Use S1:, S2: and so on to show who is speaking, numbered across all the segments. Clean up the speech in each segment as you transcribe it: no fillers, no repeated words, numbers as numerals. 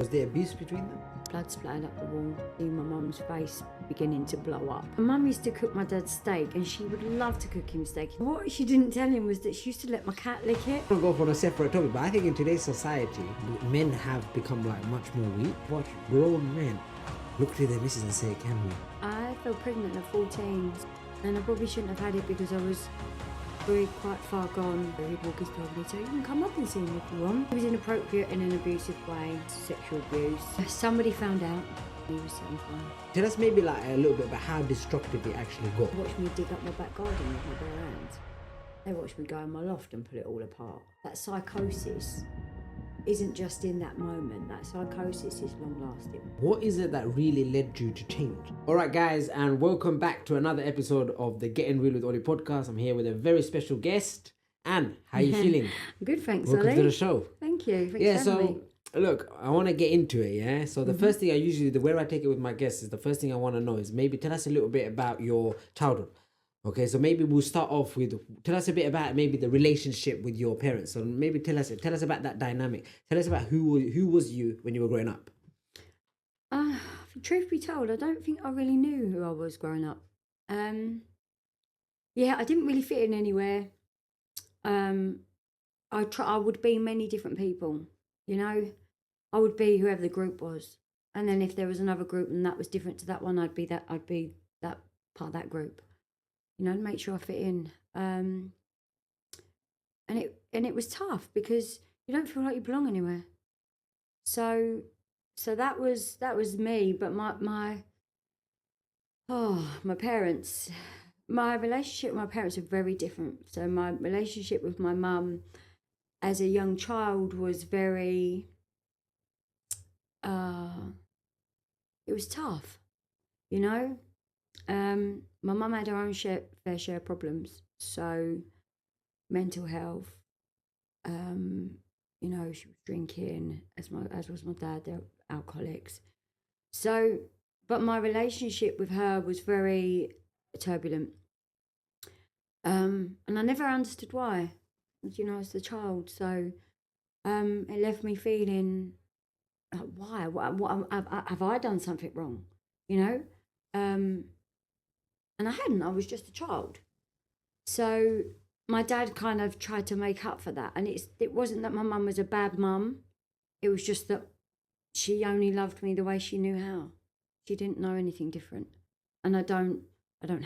S1: Was there abuse between them?
S2: Blood splattered up the wall, seeing my mum's face beginning to blow up. My mum used to cook my dad's steak, and she would love to cook him steak. What she didn't tell him was that she used to let my cat lick it.
S1: I don't go for a separate topic, but I think in today's society, men have become like much more weak. Watch grown men look to their missus and say, "Can we?"
S2: I fell pregnant at 14, and I probably shouldn't have had it because I was quite far gone. He'd walk his dog and he'd say, "You can come up and see him if you want." It was inappropriate in an abusive way, sexual abuse. Somebody found out. He was setting fire.
S1: Tell us maybe like a little bit about how destructive it actually got.
S2: Watched me dig up my back garden with my bare hands. They watched me go in my loft and pull it all apart. That psychosis isn't just in that moment. That psychosis is long lasting.
S1: What is it that really led you to change? Alright guys, and welcome back to another episode of the Getting Real with Ollie podcast. I'm here with a very special guest. Anne, how are you feeling?
S2: Good, thanks,
S1: Welcome
S2: Ollie.
S1: to the show.
S2: Thank you. Thanks for having me.
S1: Look, I want to get into it, yeah? So the first thing I usually, the way I take it with my guests is the first thing I want to know is maybe tell us a little bit about your childhood. Okay, so maybe we'll start off with, tell us a bit about maybe the relationship with your parents. So maybe tell us about that dynamic. Tell us about who was you when you were growing up.
S2: Truth be told, I don't think I really knew who I was growing up. Yeah, I didn't really fit in anywhere. I would be many different people, you know. I would be whoever the group was, and then if there was another group and that was different to that one, I'd be that part of that group, you know, to make sure I fit in. And it was tough because you don't feel like you belong anywhere. So that was me. But my parents, my relationship with my parents are very different. So my relationship with my mum as a young child was very, it was tough, you know. My mum had her own fair share of problems. So mental health, you know, she was drinking, as was my dad. They're alcoholics. So, but my relationship with her was very turbulent, and I never understood why, you know, as a child. So it left me feeling like, why? What have I done something wrong? You know, and I hadn't. I was just a child. So my dad kind of tried to make up for that, and it wasn't that my mum was a bad mum. It was just that she only loved me the way she knew how. She didn't know anything different, and I don't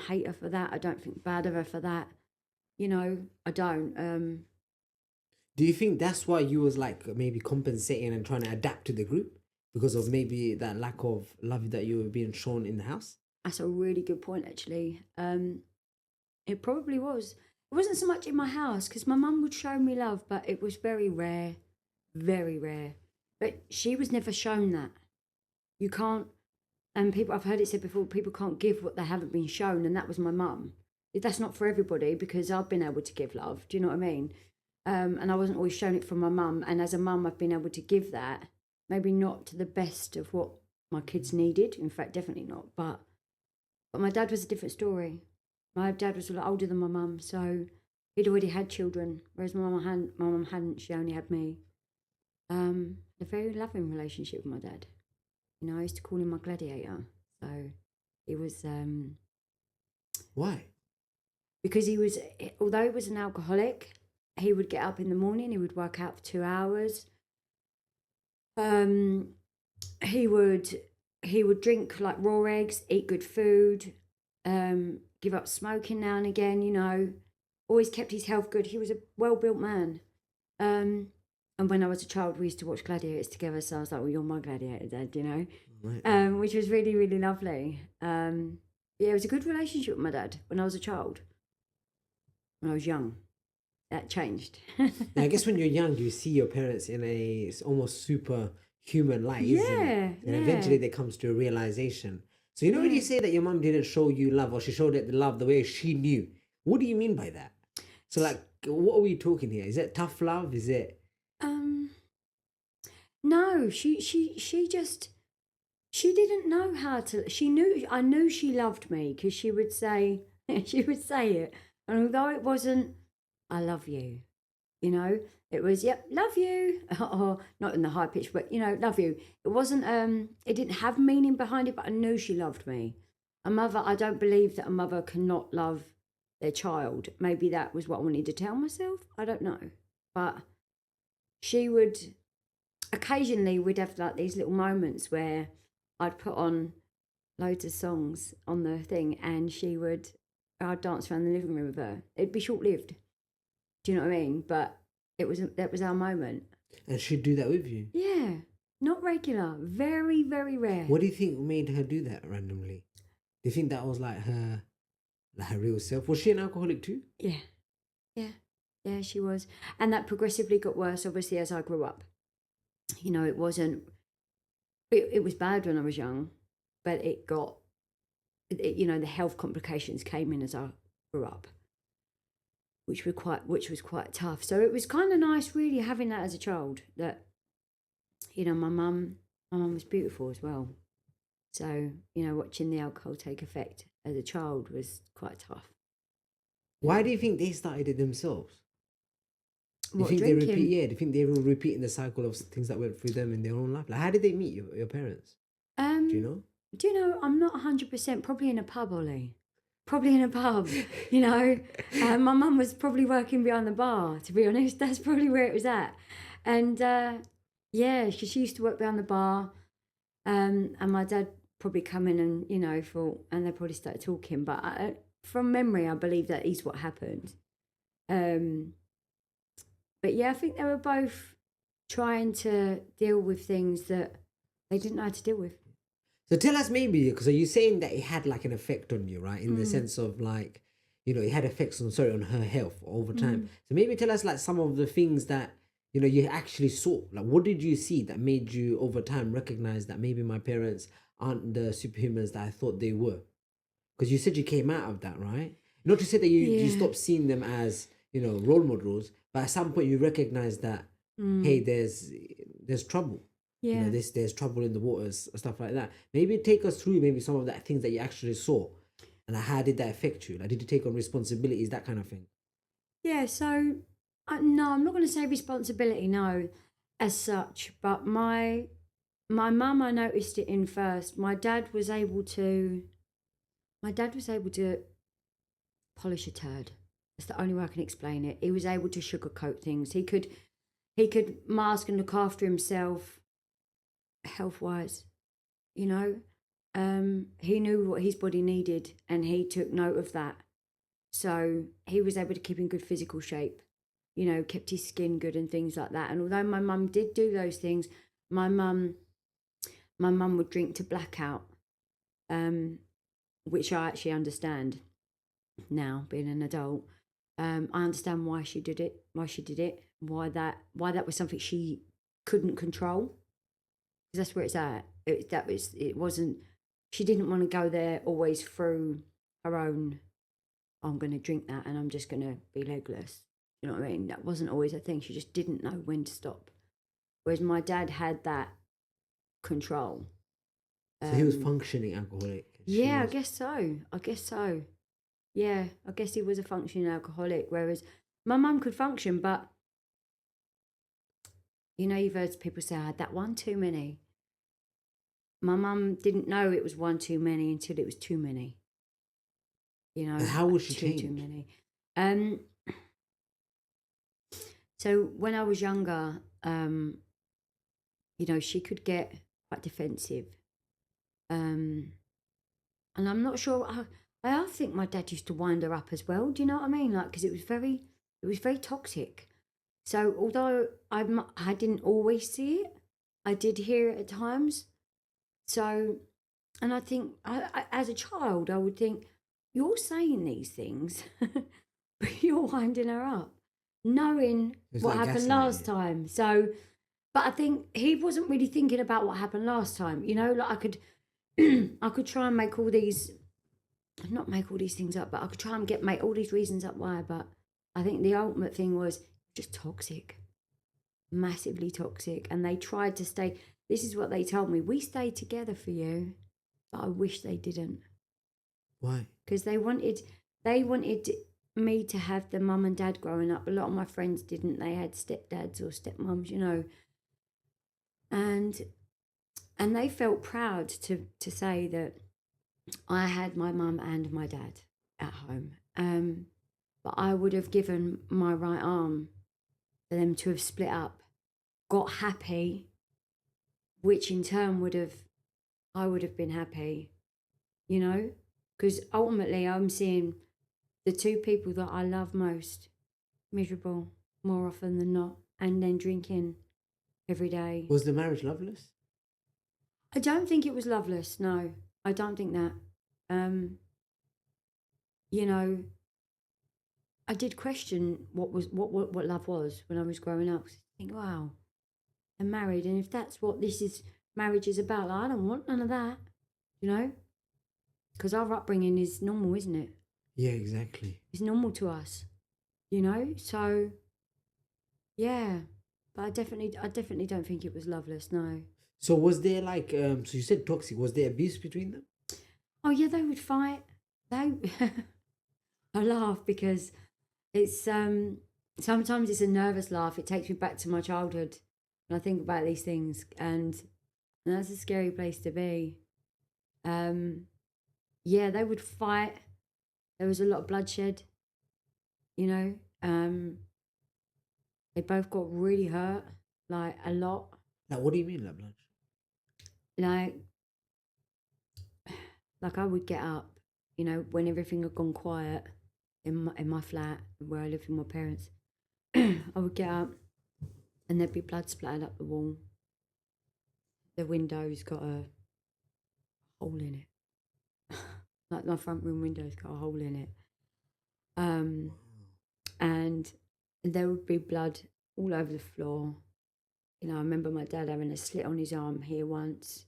S2: hate her for that. I don't think bad of her for that. You know, I don't.
S1: Do you think that's why you was like maybe compensating and trying to adapt to the group because of maybe that lack of love that you were being shown in the house?
S2: That's a really good point, actually. It probably was. It wasn't so much in my house because my mum would show me love, but it was very rare, very rare. But she was never shown that. You can't, and people, I've heard it said before, people can't give what they haven't been shown, and that was my mum. That's not for everybody because I've been able to give love. Do you know what I mean? And I wasn't always shown it from my mum. And as a mum, I've been able to give that, maybe not to the best of what my kids needed. In fact, definitely not. But my dad was a different story. My dad was a lot older than my mum, so he'd already had children, whereas my mum hadn't. She only had me. A very loving relationship with my dad. You know, I used to call him my gladiator. So he was.
S1: Why?
S2: Because he was, although he was an alcoholic, he would get up in the morning. He would work out for 2 hours. He would drink like raw eggs, eat good food, give up smoking now and again, you know, always kept his health good. He was a well-built man. And when I was a child, we used to watch Gladiators together. So I was like, well, you're my gladiator, Dad, you know,
S1: Right.
S2: which was really, really lovely. Yeah, it was a good relationship with my dad when I was a child. When I was young, that changed.
S1: Now, I guess when you're young, you see your parents in a almost superhuman light, isn't it? And eventually there comes to a realization. So, you know, when you say that your mum didn't show you love or she showed it the love the way she knew, what do you mean by that? So, like, what are we talking here? Is it tough love? Is it?
S2: No, she didn't know how to. I knew she loved me because she would say it, and although it wasn't, I love you, you know, It was, yep, love you, or not in the high pitch, but love you. It wasn't. It didn't have meaning behind it, but I knew she loved me. A mother, I don't believe that a mother cannot love their child. Maybe that was what I wanted to tell myself. I don't know, but she would occasionally we'd have like these little moments where I'd put on loads of songs on the thing, and I'd dance around the living room with her. It'd be short lived. Do you know what I mean? But that was our moment.
S1: And she'd do that with you?
S2: Yeah. Not regular. Very, very rare.
S1: What do you think made her do that randomly? Do you think that was like her real self? Was she an alcoholic too?
S2: Yeah. Yeah. Yeah, she was. And that progressively got worse, obviously, as I grew up. It wasn't... It was bad when I was young, but the health complications came in as I grew up, which was quite tough. So it was kind of nice, really, having that as a child. That, my mum was beautiful as well. So watching the alcohol take effect as a child was quite tough.
S1: Why do you think they started it themselves?
S2: What,
S1: do you think
S2: drinking?
S1: they repeat? Yeah, do you think they were repeating the cycle of things that went through them in their own life? Like, how did they meet your parents? Do you know?
S2: Do you know? I'm not 100%. Probably in a pub, Ollie. Probably in a pub. My mum was probably working behind the bar. To be honest, that's probably where it was at. And she used to work behind the bar. And my dad probably come in and and they probably started talking. But from memory, I believe that is what happened. But yeah, I think they were both trying to deal with things that they didn't know how to deal with.
S1: So tell us maybe, because are you saying that it had like an effect on you, right? In the sense of like, it had effects on her health over time. So maybe tell us like some of the things that, you actually saw. Like, what did you see that made you over time recognize that maybe my parents aren't the superhumans that I thought they were? Because you said you came out of that, right? Not to say that you stopped seeing them as, role models, but at some point you recognize that, hey, there's trouble.
S2: Yeah.
S1: There's trouble in the waters, stuff like that. Maybe take us through maybe some of the things that you actually saw, and how did that affect you? Like, did you take on responsibilities, that kind of thing?
S2: Yeah. So, no, I'm not going to say responsibility, no, as such. But my mum, I noticed it in first. My dad was able to polish a turd. That's the only way I can explain it. He was able to sugarcoat things. He could mask and look after himself health-wise, he knew what his body needed, and he took note of that. So he was able to keep in good physical shape, kept his skin good and things like that. And although my mum did do those things, my mum would drink to blackout, which I actually understand now, being an adult. I understand why she did it, why that was something she couldn't control. That's where it's at. It wasn't. She didn't want to go there always through her own. I'm going to drink that, and I'm just going to be legless. You know what I mean? That wasn't always a thing. She just didn't know when to stop. Whereas my dad had that control.
S1: So he was functioning alcoholic.
S2: Yeah, I guess so. Yeah, I guess he was a functioning alcoholic. Whereas my mum could function, but you've heard people say, I had that one too many. My mum didn't know it was one too many until it was too many.
S1: And how was she changed?
S2: Too many. So when I was younger, she could get quite defensive. And I'm not sure. I think my dad used to wind her up as well. Do you know what I mean? Like, because it was very toxic. So although I didn't always see it, I did hear it at times. So, and I think as a child, I would think, you're saying these things, but you're winding her up, knowing what happened last time. So, but I think he wasn't really thinking about what happened last time. Like I could try and make all these, not make all these things up, but I could try and make all these reasons up why. But I think the ultimate thing was just toxic, massively toxic. And they tried to stay, this is what they told me, we stayed together for you, but I wish they didn't.
S1: Why?
S2: Because they wanted me to have the mum and dad growing up. A lot of my friends didn't. They had stepdads or stepmums, you know. And they felt proud to say that I had my mum and my dad at home. But I would have given my right arm for them to have split up, got happy, which in turn I would have been happy, you know? Because ultimately I'm seeing the two people that I love most miserable more often than not, and then drinking every day.
S1: Was the marriage loveless?
S2: I don't think it was loveless. No, I don't think that. You know, I did question what love was when I was growing up. I think, wow, I'm married, and if that's what marriage is about, like, I don't want none of that. You know, because our upbringing is normal, isn't it?
S1: Yeah, exactly.
S2: It's normal to us. You know, so yeah. But I definitely don't think it was loveless. No.
S1: So was there like, so you said toxic, was there abuse between them?
S2: Oh yeah, they would fight. I laugh because it's sometimes it's a nervous laugh. It takes me back to my childhood when I think about these things, and that's a scary place to be. Yeah, they would fight. There was a lot of bloodshed, you know. They both got really hurt, like a lot.
S1: Like, what do you mean, like blood?
S2: Like I would get up, you know, when everything had gone quiet in my flat where I lived with my parents. I would get up, and there'd be blood splattered up the wall. The window's got a hole in it. Like my front room window's got a hole in it. And there would be blood all over the floor. You know, I remember my dad having a slit on his arm here once.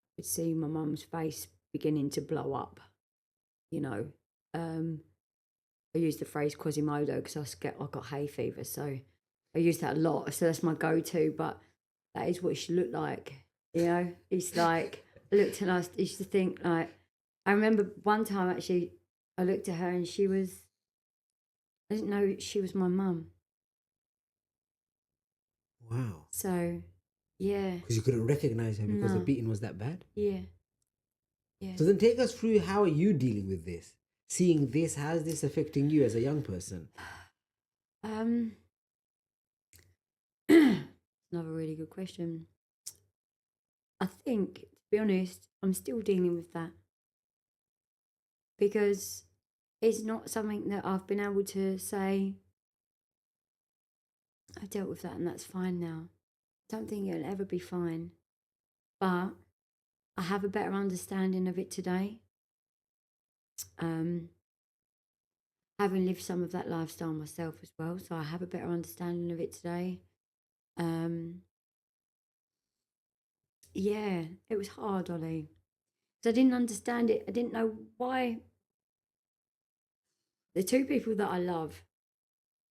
S2: I could see my mum's face beginning to blow up, you know. I use the phrase Quasimodo because I got hay fever, so I use that a lot. So that's my go-to, but that is what she looked like, you know. It's like, I looked and I used to think, like, I remember one time actually I looked at her and I didn't know she was my mum.
S1: Wow.
S2: So, yeah.
S1: Because you couldn't recognize her because the
S2: No.
S1: beating was that bad?
S2: Yeah. Yeah.
S1: So then take us through, how are you dealing with this? Seeing this, how is this affecting you as a young person?
S2: Another really good question. I think, to be honest, I'm still dealing with that because it's not something that I've been able to say, I dealt with that and that's fine now. I don't think it'll ever be fine, but I have a better understanding of it today. Having lived some of that lifestyle myself as well, so I have a better understanding of it today. Yeah, it was hard, Ollie. Because I didn't understand it. I didn't know why the two people that I love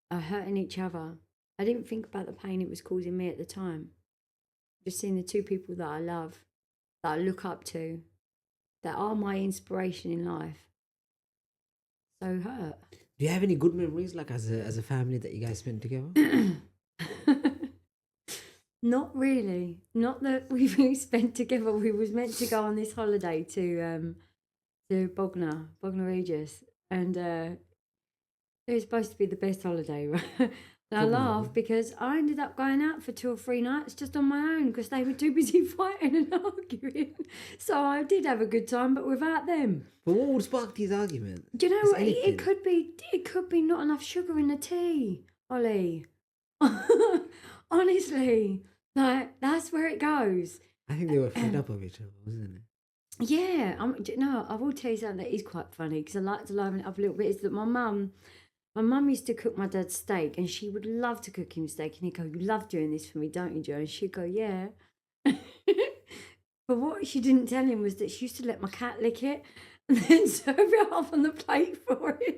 S2: are hurting each other. I didn't think about the pain it was causing me at the time. Just seeing the two people that I love, that I look up to, that are my inspiration in life, so hurt.
S1: Do you have any good memories, like as a family, that you guys spent together?
S2: Not really. Not that we spent together. We was meant to go on this holiday to Bognor Regis, and it was supposed to be the best holiday, right? And I laugh because I ended up going out for 2 or 3 nights just on my own because they were too busy fighting and arguing. So I did have a good time, but without them.
S1: But what would spark these arguments?
S2: Do you know what? It could be not enough sugar in the tea, Ollie. Honestly, like that's where it goes.
S1: I think they were fed up of each other, wasn't it?
S2: Yeah, no, I will tell you something that is quite funny because I like to liven it up a little bit. Is that my mum used to cook my dad steak, and she would love to cook him steak, and he'd go, "You love doing this for me, don't you, Joe?" And she'd go, "Yeah." But what she didn't tell him was that she used to let my cat lick it and then serve it off on the plate for him.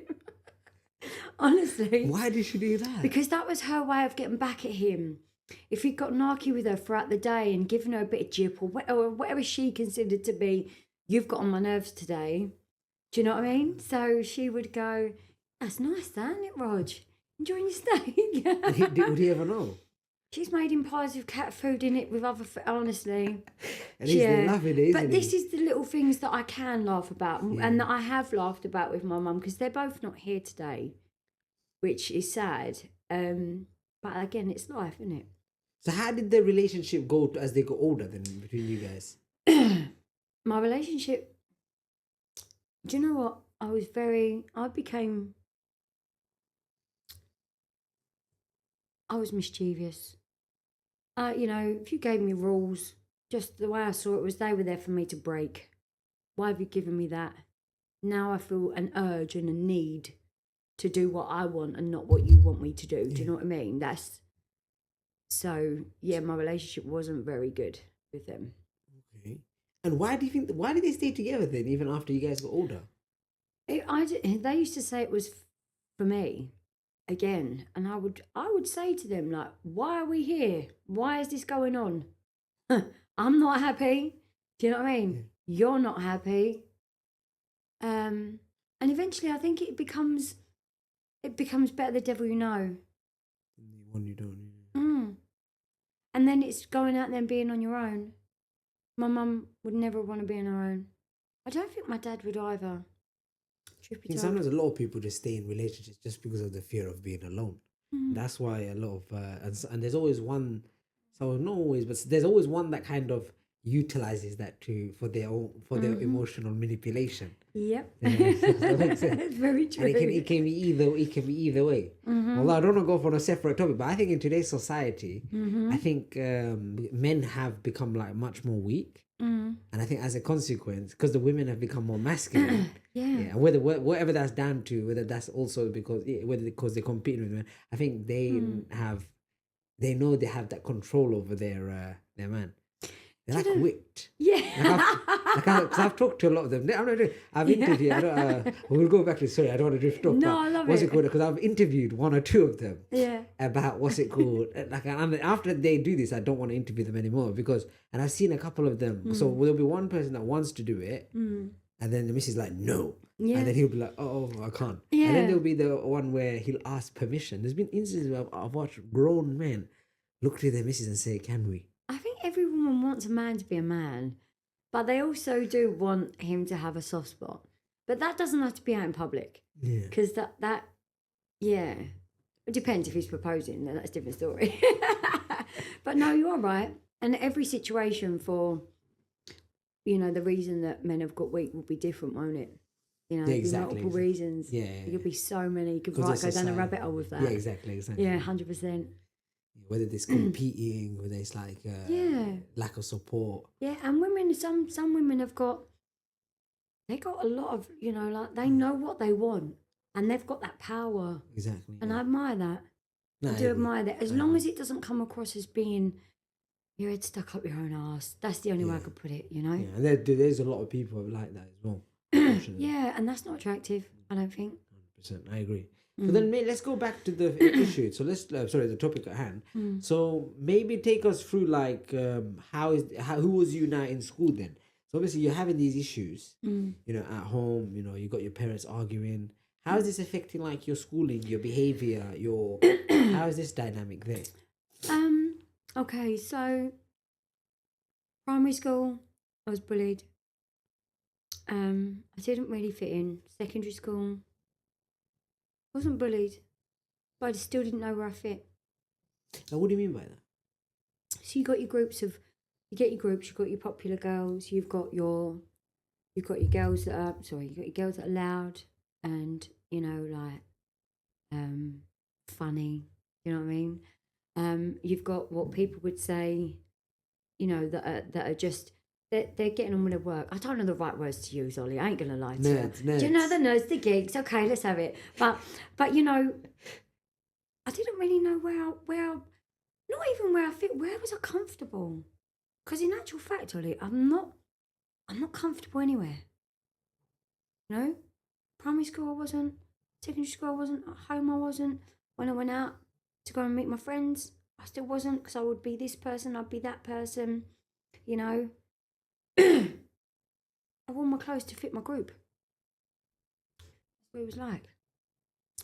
S2: Honestly.
S1: Why did she do that?
S2: Because that was her way of getting back at him. If he'd got narky with her throughout the day and given her a bit of jip or whatever she considered to be, "You've got on my nerves today," Do you know what I mean? So she would go, "That's nice, that, isn't it, Rog? Enjoying your steak?"
S1: And would he ever know?
S2: She's made him pies with cat food in it with other, honestly.
S1: And he's still laughing, isn't
S2: But
S1: he?
S2: this is the little things that I can laugh about and that I have laughed about with my mum because they're both not here today, which is sad. But again, it's life, isn't it?
S1: So how did the relationship go as they got older then between you guys?
S2: My relationship, do you know what? I was mischievous. If you gave me rules, just the way I saw it was they were there for me to break. Why have you given me that? Now I feel an urge and a need to do what I want and not what you want me to do. Do you know what I mean? My relationship wasn't very good with them.
S1: Okay. And why did they stay together then, even after you guys got older?
S2: They used to say it was for me again, and I would say to them, like, why are we here? Why is this going on? I'm not happy. Do you know what I mean? You're not happy. And eventually I think it becomes better the devil you know.
S1: The one you don't.
S2: And then it's going out there and being on your own. My mum would never want to be on her own. I don't think my dad would either.
S1: I think sometimes a lot of people just stay in relationships just because of the fear of being alone. That's why a lot of and there's always one, so not always, but there's always one that kind of utilizes that for their emotional manipulation.
S2: Yep.
S1: That makes sense.
S2: It's very true.
S1: And it can be either way. Although I don't want to go for a separate topic, but I think in today's society, I think men have become like much more weak. And I think as a consequence, because the women have become more masculine, and whatever that's down to, whether that's also because they're competing with men, I think they know they have that control over their man. They're like whipped.
S2: Yeah.
S1: Because I've talked to a lot of them. I've interviewed. We'll go back to. Sorry, I don't want to drift off.
S2: No, I love
S1: what's
S2: it.
S1: it called? Because I've interviewed one or two of them.
S2: Yeah.
S1: About what's it called? And after they do this, I don't want to interview them anymore and I've seen a couple of them. So there'll be one person that wants to do it, and then the missus like no.
S2: Yeah.
S1: And then he'll be like, oh, I can't.
S2: Yeah.
S1: And then there'll be the one where he'll ask permission. There's been instances where I've watched grown men look to their missus and say, "Can we?"
S2: I think every woman wants a man to be a man, but they also do want him to have a soft spot. But that doesn't have to be out in public.
S1: Yeah.
S2: Because it depends if he's proposing, then that's a different story. But no, you're right. And every situation for, the reason that men have got weak will be different, won't it? There'll be multiple reasons.
S1: Yeah.
S2: There'll be so many. You could go down a rabbit hole with that.
S1: Yeah, exactly.
S2: Yeah, 100%.
S1: Whether it's competing, whether it's like lack of support.
S2: Yeah, and women, some women have got a lot of, they know what they want and they've got that power.
S1: Exactly.
S2: And I admire that. I do admire that. As long as it doesn't come across as being your head stuck up your own arse. That's the only way I could put it,
S1: Yeah, and there's a lot of people like that as well.
S2: Yeah, and that's not attractive, I don't think.
S1: 100%, I agree. So then let's go back to the issue. So the topic at hand. So maybe take us through like who was you now in school then? So obviously you're having these issues, at home. You got your parents arguing. How is this affecting like your schooling, your behavior, how is this dynamic there?
S2: Okay, so primary school, I was bullied. I didn't really fit in. Secondary school, wasn't bullied, but I still didn't know where I fit.
S1: Now, what do you mean by that?
S2: So you got your groups, you've got your popular girls, you've got your girls that are loud and, funny, you know what I mean? You've got what people would say, that are just, they're getting on with their work. I don't know the right words to use, Ollie. I ain't gonna lie to you.
S1: Nerds.
S2: Do you know the nerds, the geeks? Okay, let's have it. But I didn't really know where, not even where I fit. Where was I comfortable? Because in actual fact, Ollie, I'm not comfortable anywhere. Primary school I wasn't. Secondary school I wasn't. At home I wasn't. When I went out to go and meet my friends, I still wasn't, because I would be this person, I'd be that person. I wore my clothes to fit my group. what it was like.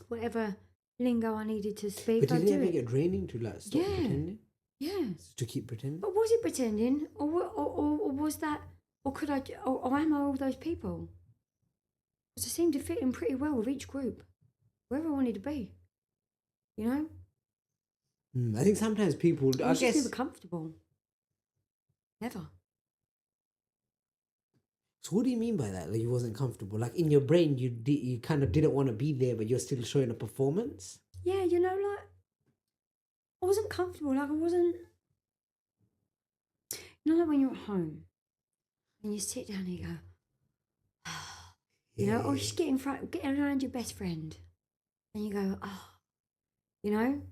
S2: Whatever lingo I needed to speak,
S1: But
S2: I'd
S1: did it
S2: do
S1: ever
S2: it.
S1: get draining to like stop
S2: Yeah.
S1: pretending?
S2: Yeah.
S1: To keep pretending?
S2: But was it pretending, or was that, or could I, or am I all those people? Because I seemed to fit in pretty well with each group, wherever I wanted to be. You know,
S1: I think sometimes people,
S2: I
S1: I
S2: was just
S1: guess.
S2: never comfortable. Never.
S1: So what do you mean by that? Like you wasn't comfortable? Like in your brain, you kind of didn't want to be there, but you're still showing a performance?
S2: Yeah, you know, like I wasn't comfortable. Like I wasn't. You know, like when you're at home and you sit down and you go, you know, or just getting around your best friend, and you go, you know.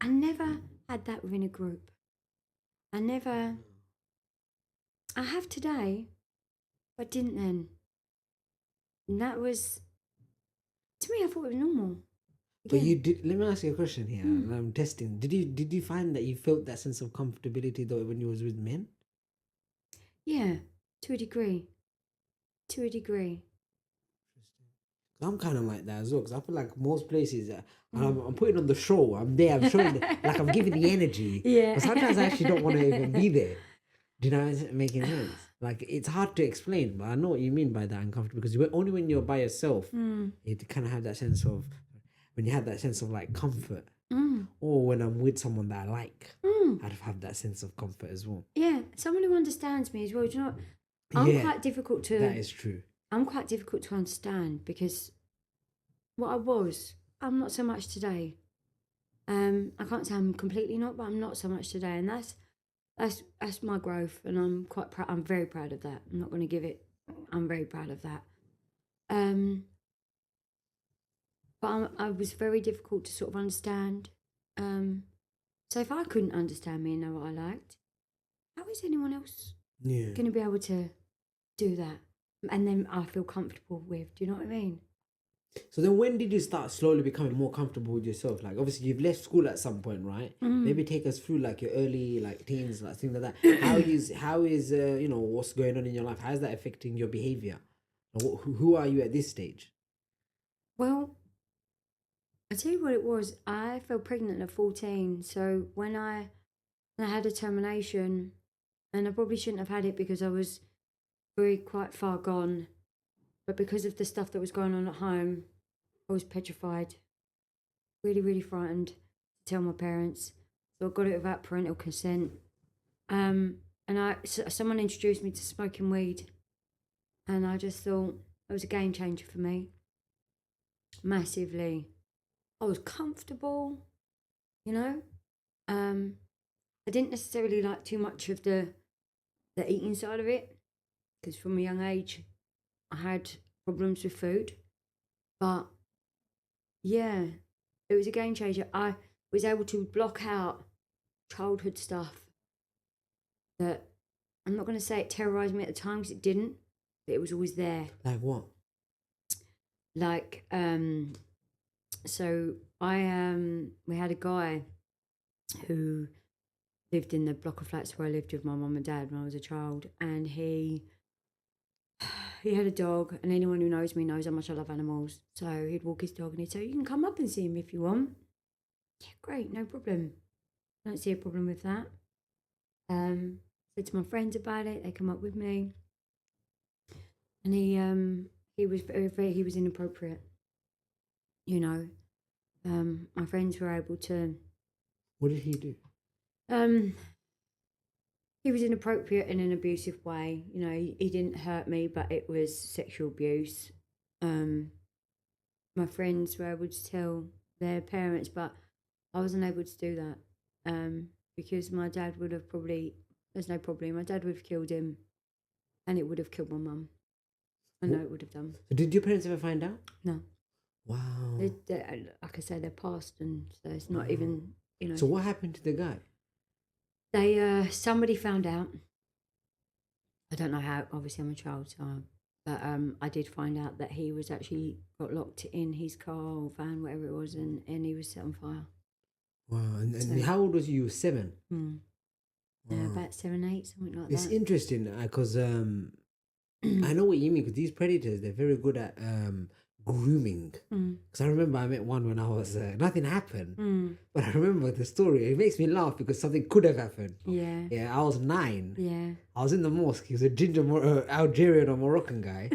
S2: I never had that within a group. I have today, but didn't then. And that was, to me, I thought it was normal.
S1: But
S2: Again,
S1: you did. Let me ask you a question here. And I'm testing. Did you find that you felt that sense of comfortability though when you was with men?
S2: yeah, to a degree. To a degree.
S1: I'm kind of like that as well because I feel like most places, I'm putting on the show. I'm there. I'm showing like I'm giving the energy.
S2: Yeah.
S1: But sometimes I actually don't want to even be there. Do you know? Is it making sense? Like it's hard to explain, but I know what you mean by that uncomfortable because only when you're by yourself, you kind of have that sense of when you have that sense of like comfort. Or when I'm with someone that I like, I'd have that sense of comfort as well.
S2: Yeah, someone who understands me as well. Do you know what? I'm quite difficult to.
S1: That is true.
S2: I'm quite difficult to understand because what I'm not so much today. I can't say I'm completely not, but I'm not so much today, and that's my growth, and I'm quite proud. I'm very proud of that. I'm not going to give it. I'm very proud of that. But I was very difficult to sort of understand. So if I couldn't understand me and know what I liked, how is anyone else going to be able to do that? And then I feel comfortable with. Do you know what I mean?
S1: So then when did you start slowly becoming more comfortable with yourself? Like obviously you've left school at some point, right? Maybe take us through like your early like teens, like things like that. How is you know, what's going on in your life? How is that affecting your behavior? Who are you at this stage?
S2: Well, I tell you what it was. I fell pregnant at 14. So when I had a termination, and I probably shouldn't have had it because I was quite far gone. But because of the stuff that was going on at home, I was petrified, really, really frightened to tell my parents. So I got it without parental consent. And someone introduced me to smoking weed, and I just thought it was a game changer for me, massively. I was comfortable, you know. I didn't necessarily like too much of the eating side of it, because from a young age, I had problems with food. But yeah, it was a game changer. I was able to block out childhood stuff that, I'm not going to say it terrorized me at the time because it didn't, but it was always there.
S1: Like what?
S2: Like, so we had a guy who lived in the block of flats where I lived with my mum and dad when I was a child, and he had a dog, and anyone who knows me knows how much I love animals. So he'd walk his dog and he'd say, "You can come up and see him if you want." Yeah, great, no problem. I don't see a problem with that. Said to my friends about it, they come up with me, and he was he was inappropriate. You know, my friends were able to.
S1: What did he do?
S2: He was inappropriate in an abusive way. You know, he didn't hurt me, but it was sexual abuse. My friends were able to tell their parents, but I wasn't able to do that because my dad would have there's no problem, my dad would have killed him, and it would have killed my mum. I know it would have done.
S1: So did your parents ever find out?
S2: No.
S1: Wow.
S2: Like I say, they're past, and so it's not even, you know.
S1: So what happened to the guy?
S2: Somebody found out. I don't know how. Obviously, I'm a child, so. But I did find out that he was actually got locked in his car or van, whatever it was, and he was set on fire.
S1: Wow. And how old was you? 7?
S2: Wow. About 7, 8, something like that.
S1: It's interesting because I know what you mean, because these predators, they're very good at grooming. Because I remember I met one when I was, nothing happened. But I remember the story. It makes me laugh because something could have happened.
S2: Yeah.
S1: Yeah, I was 9.
S2: Yeah.
S1: I was in the mosque. He was a ginger Algerian or Moroccan guy.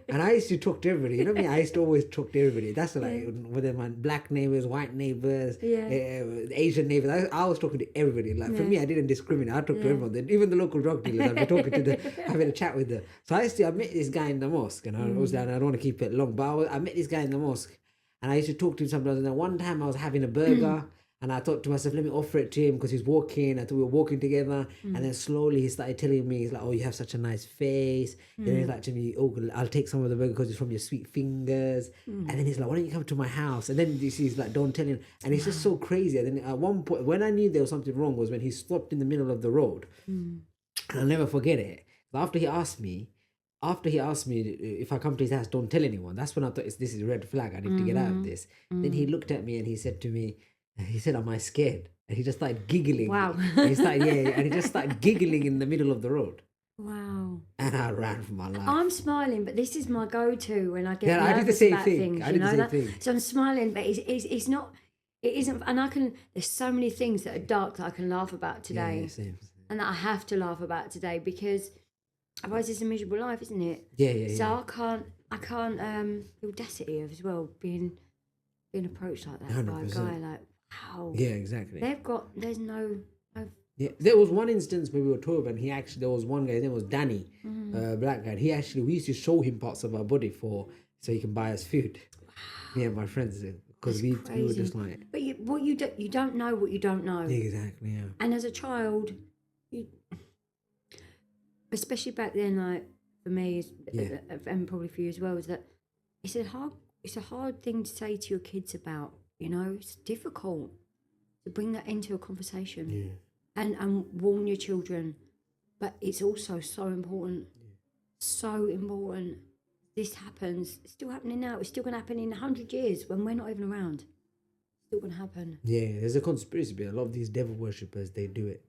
S1: And I used to talk to everybody. You know me? I used to always talk to everybody. That's like, whether my black neighbors, white neighbors, Asian neighbors. I was talking to everybody. Like, for me, I didn't discriminate. I talked to everyone. Even the local drug dealers, I'd be talking to them, having a chat with them. So I met this guy in the mosque. And I don't want to keep it long, but I met this guy in the mosque. And I used to talk to him sometimes. And then one time I was having a burger. And I thought to myself, let me offer it to him because he's walking. I thought we were walking together. And then slowly he started telling me, he's like, oh, you have such a nice face. Then he's like to me, oh, I'll take some of the burger because it's from your sweet fingers. And then he's like, why don't you come to my house? And then he's like, don't tell him. And it's just so crazy. And then at one point, when I knew there was something wrong was when he stopped in the middle of the road. And I'll never forget it. After he asked me if I come to his house, don't tell anyone. That's when I thought, this is a red flag. I need to get out of this. Then he looked at me and he said to me, am I scared? And he just started giggling.
S2: Wow.
S1: And he just started giggling in the middle of the road.
S2: Wow.
S1: And I ran for my life.
S2: I'm smiling, but this is my go-to when I get
S1: Yeah,
S2: nervous
S1: I did the same
S2: about
S1: thing.
S2: things.
S1: I did the same thing.
S2: So I'm smiling, but it's not, it isn't, and there's so many things that are dark that I can laugh about today.
S1: Yeah, same.
S2: And that I have to laugh about today because otherwise it's a miserable life, isn't it?
S1: Yeah.
S2: So I can't, the audacity of as well being approached like that 100%. By a guy, like, wow.
S1: Yeah, exactly.
S2: There's no.
S1: Yeah, there was one instance where we were 12 and there was one guy, his name was Danny, black guy. We used to show him parts of our body so he can buy us food. Wow. Me and my friends, because we were just like.
S2: But you don't know what you don't know.
S1: Exactly, yeah.
S2: And as a child, especially back then, like for me, and probably for you as well, is that it's a hard thing to say to your kids about. You know, it's difficult to bring that into a conversation.
S1: Yeah.
S2: And warn your children, but it's also so important. So important. This happens. It's still happening now. It's still going to happen in 100 years when we're not even around. It's still going to happen.
S1: Yeah, there's a conspiracy behind a lot of these devil worshippers. They do it.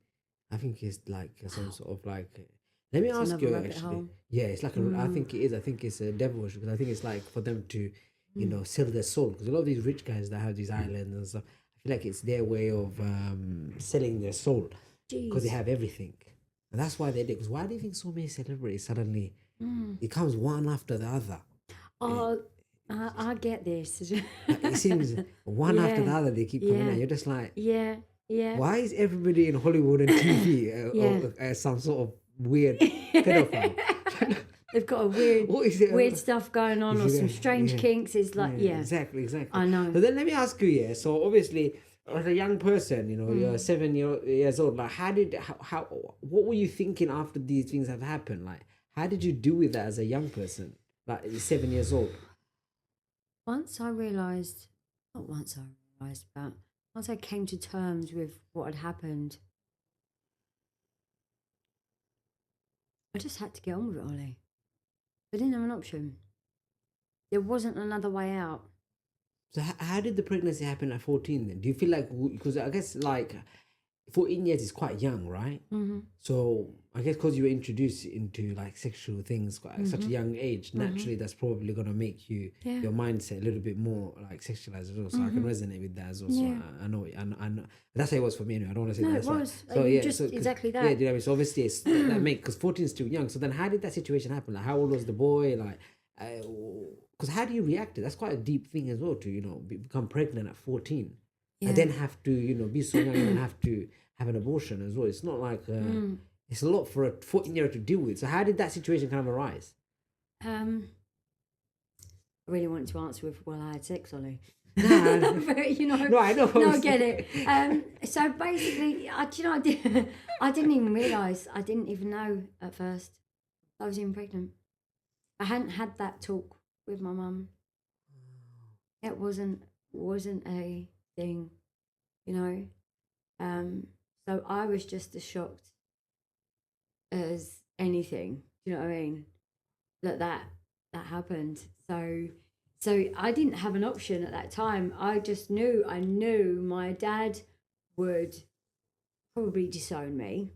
S1: I think it's like some sort of like. Let me ask you actually. Hole. Yeah, it's like I think it is. I think it's a devil worship because I think it's like for them to, sell their soul. Because a lot of these rich guys that have these islands and stuff. Like it's their way of selling their soul because they have everything, and that's why they did. Because why do you think so many celebrities suddenly it comes one after the other?
S2: Oh, I get this.
S1: It seems one after the other they keep coming out. You're just like,
S2: yeah.
S1: Why is everybody in Hollywood and TV or some sort of weird pedophile?
S2: They've got a weird stuff going on or some strange kinks. It's like,
S1: Exactly.
S2: I know.
S1: So then let me ask you, so obviously, as a young person, you're 7 years old, like what were you thinking after these things have happened? Like, how did you deal with that as a young person? Like, you're 7 years old.
S2: Once I came to terms with what had happened, I just had to get on with it, Ollie. I didn't have an option. There wasn't another way out.
S1: So how did the pregnancy happen at 14 then? Do you feel like, because I guess like 14 years is quite young, right? Mm-hmm. So I guess because you were introduced into like sexual things at such a young age, naturally that's probably going to make your mindset a little bit more like sexualized as well. So I can resonate with that as well. So I know. That's how it was for me anyway. I don't want to say that.
S2: No, it was.
S1: So
S2: exactly that.
S1: Yeah, you know what I mean? So obviously it's that make, because 14 is still young. So then how did that situation happen? Like how old was the boy? Like, because how do you react to it? That's quite a deep thing as well to, become pregnant at 14. Yeah. And then have to, be so young and have to have an abortion as well. It's not like, it's a lot for a 14-year-old to deal with. So how did that situation kind of arise?
S2: I really wanted to answer with, well, I had sex, Ollie.
S1: Nah,
S2: but,
S1: no, I know.
S2: No, I get it. So basically, I didn't even realise. I didn't even know at first I was even pregnant. I hadn't had that talk with my mum. It wasn't a thing, So I was just as shocked as anything. Do you know what I mean? That happened. So I didn't have an option at that time. I knew my dad would probably disown me.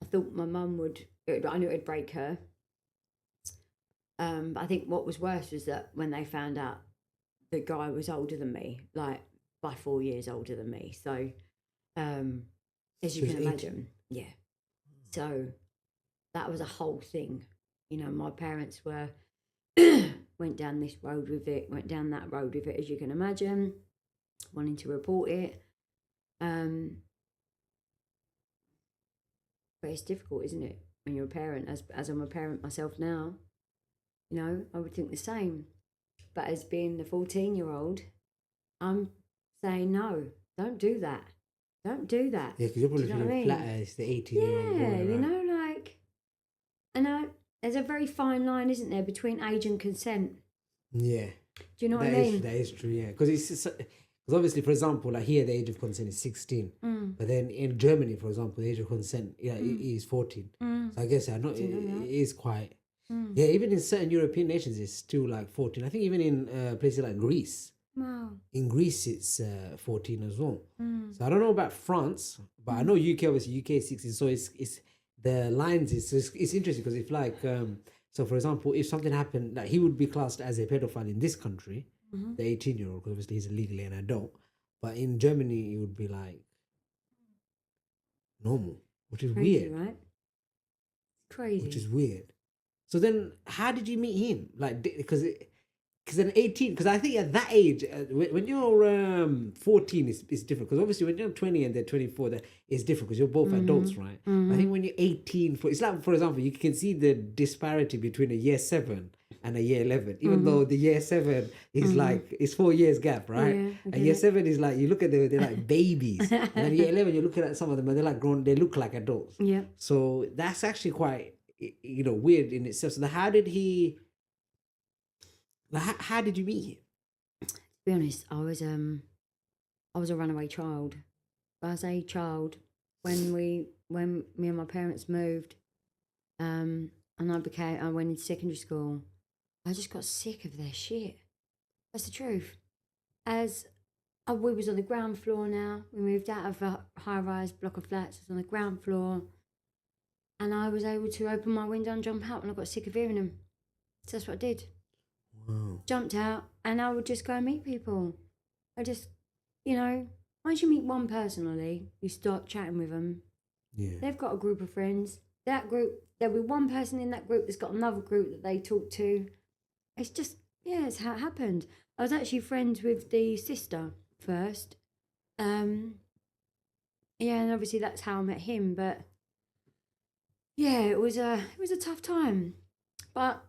S2: I thought my mum would. I knew it'd break her. But I think what was worse was that when they found out the guy was older than me, like by 4 years older than me. So, as you
S1: So
S2: can
S1: he's 18.
S2: imagine, yeah. So that was a whole thing. You know, my parents were went down this road with it, went down that road with it, as you can imagine, wanting to report it. But it's difficult, isn't it, when you're a parent? As I'm a parent myself now, you know, I would think the same. But as being the 14-year-old, I'm saying no, don't do that. Don't do that.
S1: Yeah, because you're probably
S2: Do you know what I
S1: feeling
S2: mean?
S1: flatter as the 18-year-old boy,
S2: Yeah, you
S1: right?
S2: know, like, I know there's a very fine line, isn't there, between age and consent?
S1: Yeah.
S2: Do you know what I
S1: That is
S2: mean?
S1: that is true, yeah. Because obviously, for example, like here the age of consent is 16, but then in Germany, for example, the age of consent is 14. So I guess I know it is quite. Yeah, even in certain European nations, it's still like 14. I think even in places like Greece.
S2: Wow.
S1: In Greece, it's 14 as well. So I don't know about France, but I know UK, obviously UK is 16. So it's the lines it's interesting because if like so for example, if something happened, like he would be classed as a pedophile in this country, the 18-year-old, because obviously he's legally an adult. But in Germany, it would be like normal, which is
S2: Crazy,
S1: weird.
S2: right? Crazy.
S1: Which is weird. So then, how did you meet him? Like, because at 18, because I think at that age, when you're 14, it's different. Because obviously, when you're 20 and they're 24, that it's different because you're both adults, right? But I think when you're 18, it's like, for example, you can see the disparity between a year 7 and a year 11. Even though the year 7 is like, it's 4 years gap, right?
S2: Yeah, I
S1: And
S2: get
S1: year
S2: it.
S1: 7 is like, you look at them, they're like babies. And then year 11, you're looking at some of them and they're like grown, they look like adults.
S2: Yeah.
S1: So that's actually quite, weird in itself. So how did he, like, how did you meet him?
S2: To be honest, I was a runaway child. I was a child when me and my parents moved, and I went into secondary school. I just got sick of their shit. That's the truth. We was on the ground floor now. We moved out of a high-rise block of flats. I was on the ground floor, and I was able to open my window and jump out when I got sick of hearing them. So that's what I did.
S1: Wow.
S2: Jumped out, and I would just go and meet people. I just, once you meet one person, Ollie, you start chatting with them.
S1: Yeah.
S2: They've got a group of friends. That group, there'll be one person in that group that's got another group that they talk to. It's just, yeah, it's how it happened. I was actually friends with the sister first. Yeah, and obviously that's how I met him. But yeah, it was a tough time. But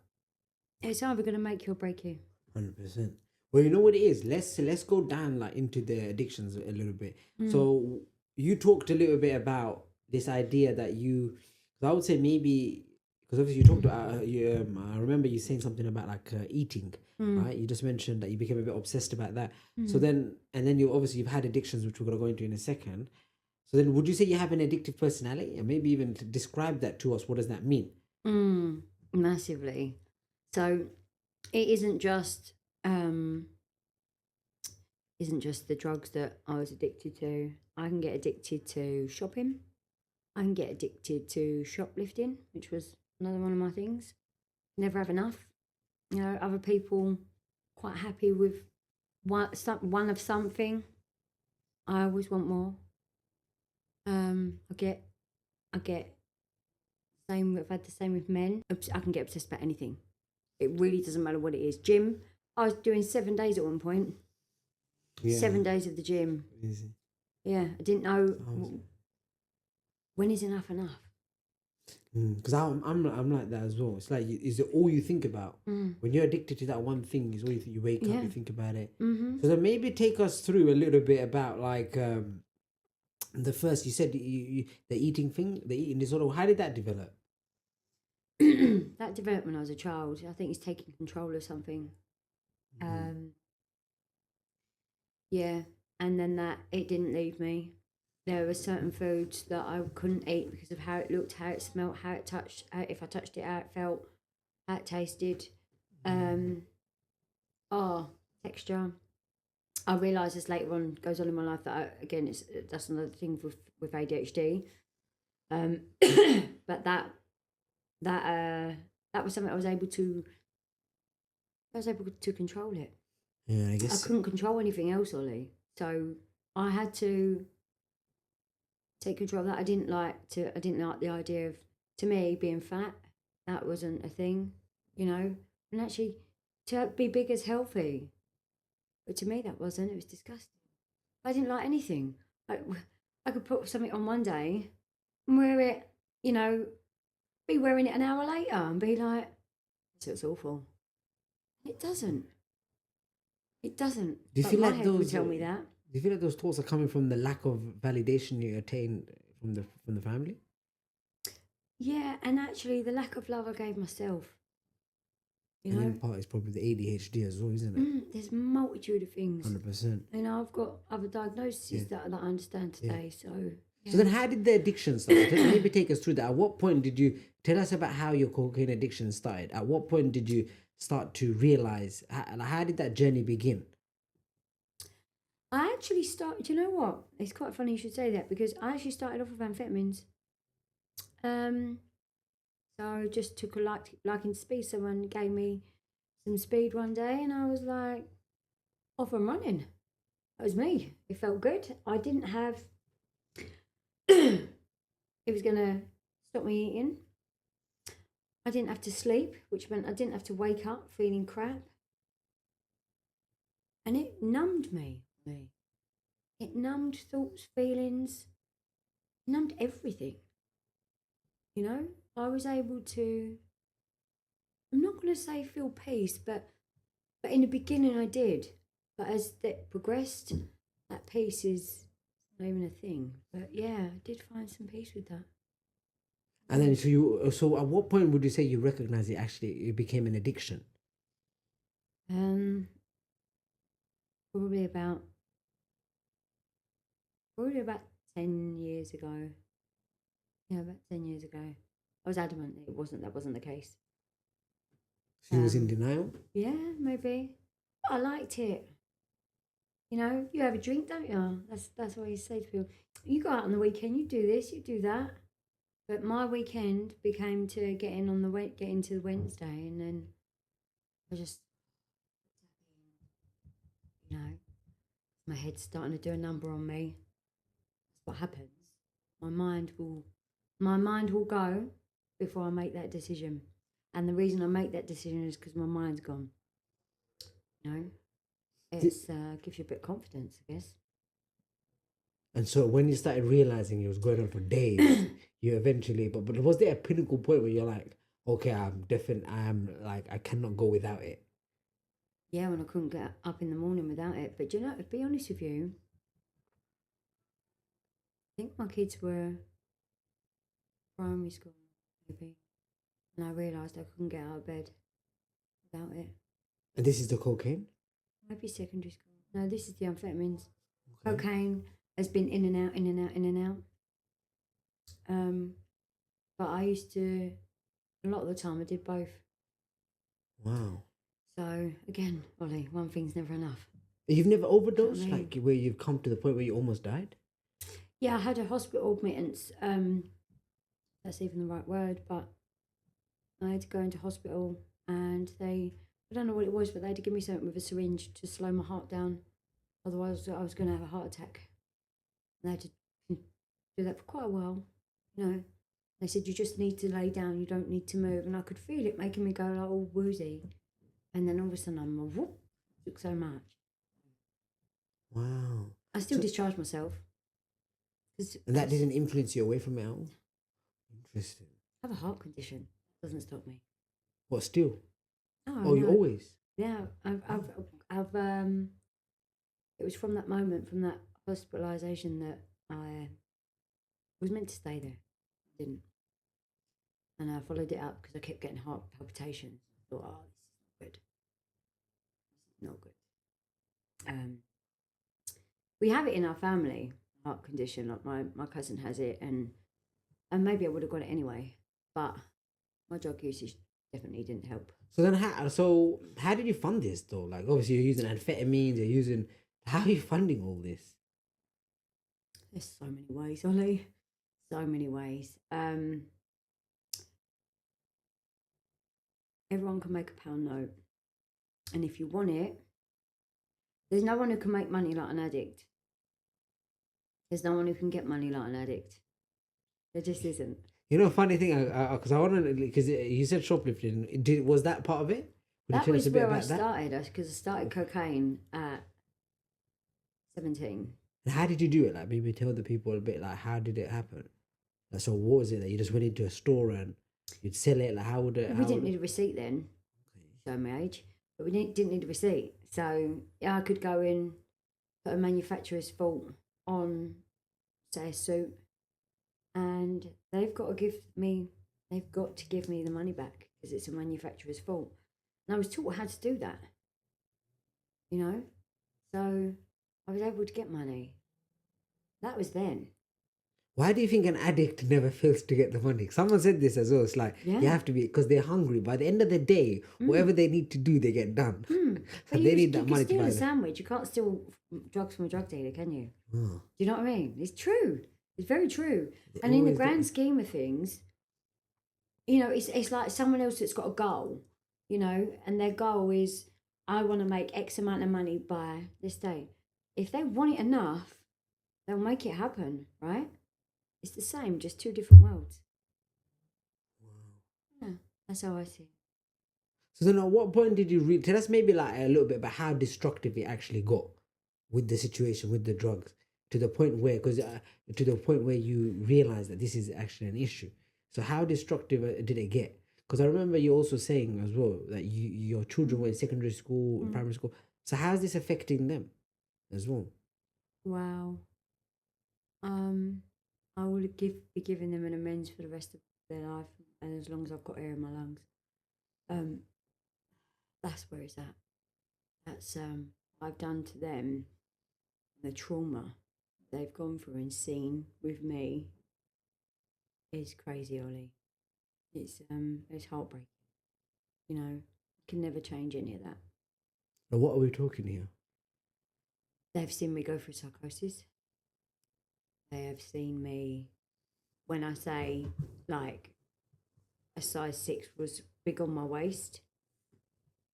S2: it's either going to make you or break you.
S1: 100%. Well, you know what it is. Let's go down like into the addictions a little bit. So you talked a little bit about this idea that you, cause I would say maybe because obviously you talked about I remember you saying something about like eating, right? You just mentioned that you became a bit obsessed about that. So then you've had addictions, which we're gonna go into in a second. So then, would you say you have an addictive personality, and maybe even to describe that to us? What does that mean?
S2: Massively. So it isn't just the drugs that I was addicted to. I can get addicted to shopping. I can get addicted to shoplifting, which was another one of my things. Never have enough. Other people quite happy with one of something. I always want more. I get same. I've had the same with men. I can get obsessed about anything. It really doesn't matter what it is. Gym. I was doing 7 days at one point.
S1: Yeah.
S2: 7 days of the gym.
S1: Easy.
S2: Yeah, I didn't know when is enough.
S1: Because I'm like that as well. It's like, is it all you think about? When you're addicted to that one thing, is all you think. You wake up, you think about it. So then maybe take us through a little bit about like the first. You said the eating thing, the eating disorder. How did that develop?
S2: That developed when I was a child. I think it's taking control of something. Yeah, and then it didn't leave me. There were certain foods that I couldn't eat because of how it looked, how it smelled, how it touched, if I touched it, how it felt, how it tasted. Texture. I realised as later on goes on in my life that that's another thing with ADHD. But that was something I was able to I was able to control it.
S1: Yeah, I
S2: I
S1: guess.
S2: couldn't control anything else, Ollie. So I had to take control of that. I didn't like the idea of, to me, being fat. That wasn't a thing, you know. And actually, to be big is healthy. But to me, that wasn't. It was disgusting. I didn't like anything. I could put something on one day and wear it, you know, be wearing it an hour later and be like, this looks awful. It doesn't. It doesn't.
S1: Do you
S2: But
S1: feel
S2: my
S1: like
S2: head
S1: those?
S2: would tell me that.
S1: Do you feel like those thoughts are coming from the lack of validation you attain from the family?
S2: Yeah, and actually, the lack of love I gave myself. You
S1: And
S2: know,
S1: in part, it's probably the ADHD as well, isn't it?
S2: there's a multitude of things.
S1: 100%.
S2: You know, I've got other diagnoses that I understand today. So,
S1: So then, how did the addiction start? Maybe take us through that. At what point did you tell us about how your cocaine addiction started? At what point did you start to realize? How did that journey begin?
S2: I actually started. You know what? It's quite funny you should say that because I actually started off with amphetamines. So I just took a liking to speed. Someone gave me some speed one day, and I was like, off and running. That was me. It felt good. I didn't have. It was gonna stop me eating. I didn't have to sleep, which meant I didn't have to wake up feeling crap. And it numbed me. It numbed thoughts, feelings, numbed everything. You know, I was able to. I'm not going to say feel peace, but in the beginning I did. But as that progressed, that peace is not even a thing. But yeah, I did find some peace with that.
S1: And then, so at what point would you say you recognize it became an addiction?
S2: Um, probably about 10 years ago. Yeah, about 10 years ago. I was adamant that wasn't the case.
S1: So you was in denial?
S2: Yeah, maybe. I liked it. You know, you have a drink, don't you? That's what you say to people. You go out on the weekend, you do this, you do that. But my weekend became to get into the Wednesday, and then I just, you know, my head's starting to do a number on me. That's what happens. My mind will go before I make that decision, and the reason I make that decision is because my mind's gone. You know, it's gives you a bit of confidence, I guess.
S1: And so when you started realizing it was going on for days, you eventually, but was there a pinnacle point where you're like, okay, I cannot go without it?
S2: Yeah, when I couldn't get up in the morning without it. But you know, to be honest with you, I think my kids were primary school, maybe. And I realised I couldn't get out of bed without it.
S1: And this is the cocaine?
S2: Maybe secondary school. No, this is the amphetamines.
S1: Okay.
S2: Cocaine has been in and out, in and out, in and out. But I used to, a lot of the time I did both.
S1: Wow.
S2: So again, Ollie, one thing's never enough.
S1: You've never overdosed?
S2: I mean-
S1: Like where you've come to the point where you almost died?
S2: Yeah, I had a hospital admittance. That's even the right word, but I had to go into hospital and I don't know what it was, but they had to give me something with a syringe to slow my heart down. Otherwise, I was going to have a heart attack. And they had to do that for quite a while, you know. They said, you just need to lay down, you don't need to move. And I could feel it making me go like all woozy. And then all of a sudden, I'm like, whoop, took so much.
S1: Wow.
S2: I still discharged myself.
S1: And that didn't influence you away from it at all? Interesting.
S2: I have a heart condition. It doesn't stop me.
S1: What, still?
S2: Oh,
S1: you
S2: no.
S1: always?
S2: Yeah, I've it was from that moment, from that hospitalisation, that I was meant to stay there. I didn't. And I followed it up because I kept getting heart palpitations. I thought, oh, this is not good. This is not good. We have it in our family, heart condition. Like my cousin has it, and maybe I would have got it anyway. But my drug usage definitely didn't help.
S1: So then how did you fund this though? Like obviously you're using amphetamines, how are you funding all this?
S2: There's so many ways, Ollie. So many ways. Everyone can make a pound note. And if you want it, there's no one who can make money like an addict. There's no one who can get money like an addict. There just isn't.
S1: You know, funny thing, because I want to, because you said shoplifting. Was that part of it? Would you
S2: That
S1: tell us
S2: was
S1: a bit
S2: where I
S1: about that?
S2: started, because I started cocaine at 17.
S1: And how did you do it? Like, maybe tell the people a bit, like, how did it happen? Like, so what was it that you just went into a store and you'd sell it? Like, how would it?
S2: We didn't need a receipt then, show my age, but we didn't need a receipt. So yeah, I could go in, put a manufacturer's fault on, say, a suit, and they've got to give me the money back because it's a manufacturer's fault. And I was taught how to do that, you know? So I was able to get money. That was then.
S1: Why do you think an addict never fails to get the money? Someone said this as well. It's like, you have to be, because they're hungry. By the end of the day, whatever they need to do, they get done. So they need that money to buy
S2: You can steal a
S1: them.
S2: sandwich. You can't steal drugs from a drug dealer, can you?
S1: Oh.
S2: Do you know what I mean? It's true. It's very true.
S1: They
S2: And in the
S1: always
S2: grand
S1: do.
S2: scheme of things, you know, it's like someone else that's got a goal, you know, and their goal is, I want to make X amount of money by this day. If they want it enough, they'll make it happen, right? It's the same, just two different worlds. Yeah, that's how I see it.
S1: So then at what point did you tell us maybe like a little bit about how destructive it actually got with the situation, with the drugs, to the point where, to the point where you realize that this is actually an issue. So how destructive did it get? Because I remember you also saying as well that your children were in secondary school, primary school. So how is this affecting them as well?
S2: Wow. I will be giving them an amends for the rest of their life, and as long as I've got air in my lungs. That's where it's at. That's I've done to them, the trauma they've gone through and seen with me is crazy, Ollie. It's heartbreaking. You know, you can never change any of that.
S1: Now, what are we talking here?
S2: They've seen me go through psychosis. They have seen me, when I say like a size 6 was big on my waist,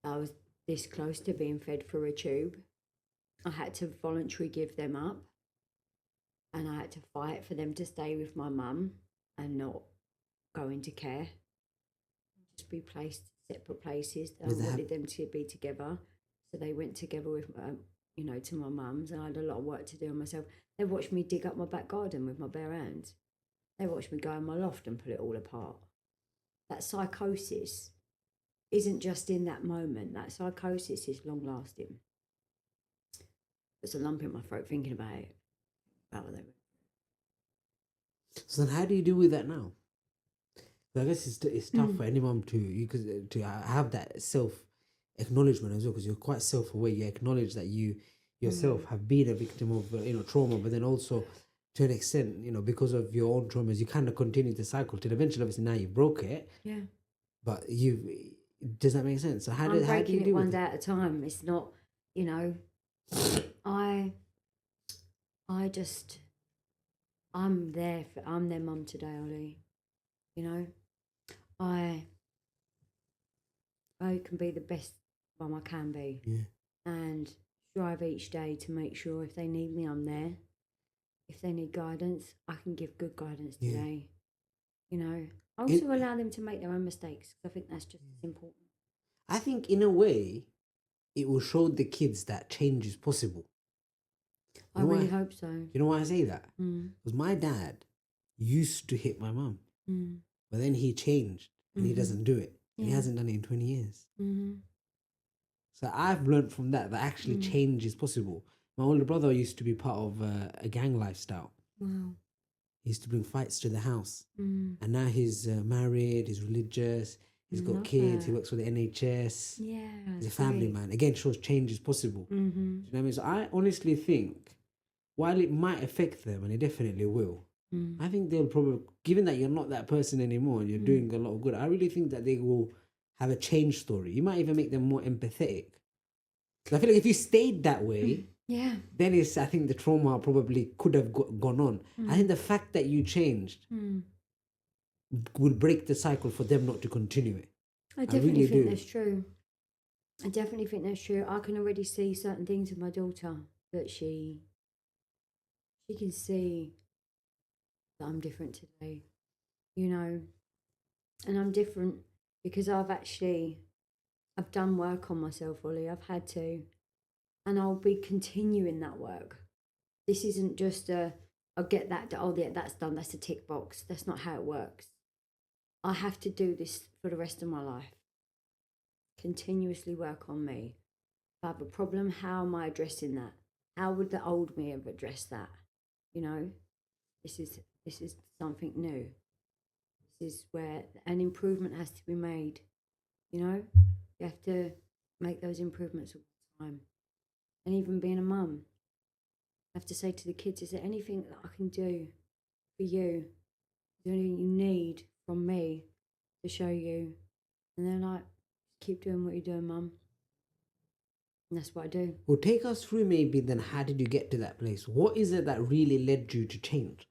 S2: I was this close to being fed through a tube. I had to voluntarily give them up, and I had to fight for them to stay with my mum and not go into care. Just be placed separate places. I wanted them to be together, so they went together with to my mum's, and I had a lot of work to do on myself. They watched me dig up my back garden with my bare hands. They watched me go in my loft and pull it all apart. That psychosis isn't just in that moment. That psychosis is long lasting. There's a lump in my throat thinking about it.
S1: So then how do you deal with that now? I guess it's tough for any mum to have that self acknowledgement as well, because you're quite self aware. You acknowledge that you yourself have been a victim of trauma, but then also to an extent, because of your own traumas, you kind of continue the cycle till eventually, obviously, now you broke it. Yeah. But does that make sense? So how do you do it one
S2: day at a time? It's not, I'm their mum today, Ollie. I can be the best mum I can be, and strive each day to make sure if they need me, I'm there. If they need guidance, I can give good guidance today. I also allow them to make their own mistakes, because I think that's just as important.
S1: I think in a way, it will show the kids that change is possible.
S2: I really hope so.
S1: You know why I say that? Because my dad used to hit my mum, but then he changed and he doesn't do it. He hasn't done it in 20 years. So I've learned from that actually change is possible. My older brother used to be part of a gang lifestyle. Wow. He used to bring fights to the house. And now he's married, he's religious, he's got kids, he works for the NHS. Yeah. He's a family man. Again, shows change is possible. Do you know what I mean? So I honestly think, while it might affect them, and it definitely will, I think they'll probably, given that you're not that person anymore and you're doing a lot of good, I really think that they will have a change story. You might even make them more empathetic. I feel like if you stayed that way, then I think the trauma probably could have gone on. I think the fact that you changed will break the cycle for them not to continue it.
S2: I definitely think that's true. I definitely think that's true. I can already see certain things in my daughter that she can see that I'm different today, you know, and I'm different because I've done work on myself, Ollie. I've had to, and I'll be continuing that work. This isn't just I'll get that, oh, yeah, that's done, that's a tick box. That's not how it works. I have to do this for the rest of my life. Continuously work on me. If I have a problem, how am I addressing that? How would the old me have addressed that? You know, this is something new. This is where an improvement has to be made. You know, you have to make those improvements all the time. And even being a mum, I have to say to the kids, is there anything that I can do for you? Is there anything you need from me to show you? And they're like, keep doing what you're doing, mum. And that's what I do.
S1: Well, take us through maybe then how did you get to that place? What is it that really led you to change?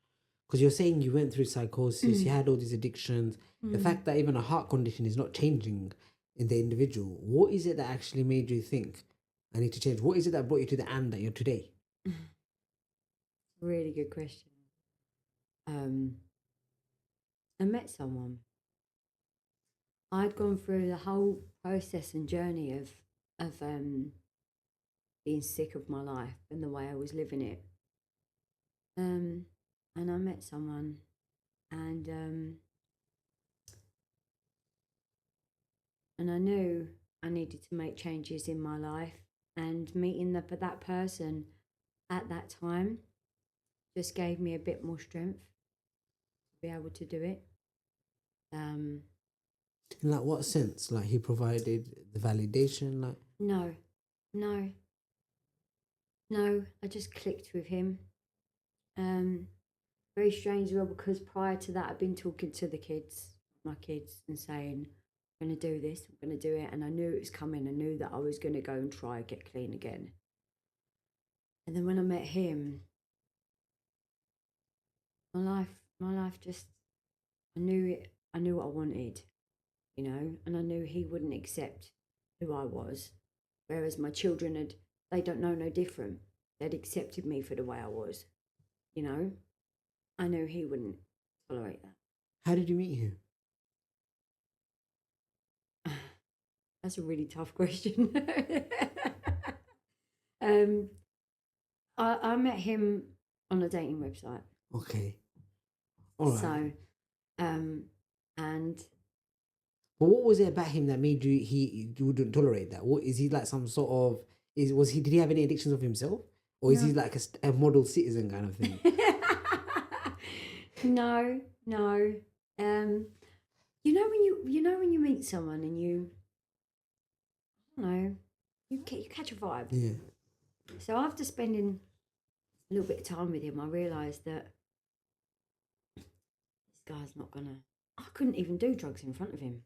S1: Because you're saying you went through psychosis, you had all these addictions. The fact that even a heart condition is not changing in the individual, what is it that actually made you think, I need to change? What is it that brought you to the end that you're today?
S2: Really good question. I met someone. I'd gone through the whole process and journey of being sick of my life and the way I was living it. And I met someone, and I knew I needed to make changes in my life. And meeting that person at that time just gave me a bit more strength to be able to do it.
S1: In like what sense? Like he provided the validation? Like
S2: No, I just clicked with him. Very strange as well, because prior to that I'd been talking to my kids, and saying, I'm going to do this, I'm going to do it. And I knew it was coming. I knew that I was going to go and try and get clean again. And then when I met him, my life just, I knew it. I knew what I wanted, you know, and I knew he wouldn't accept who I was. Whereas my children they don't know no different. They'd accepted me for the way I was, you know. I knew he wouldn't tolerate that.
S1: how did you meet him?
S2: That's a really tough question. um, I met him on a dating website.
S1: Okay. All right.
S2: So, and
S1: But what was it about him that made you wouldn't tolerate that? What is he like? Some sort of did he have any addictions of himself, or is he like a model citizen kind of thing?
S2: No. You know when you meet someone and you, I don't know, you catch a vibe.
S1: Yeah.
S2: So after spending a little bit of time with him, I realised that this guy's not gonna. I couldn't even do drugs in front of him.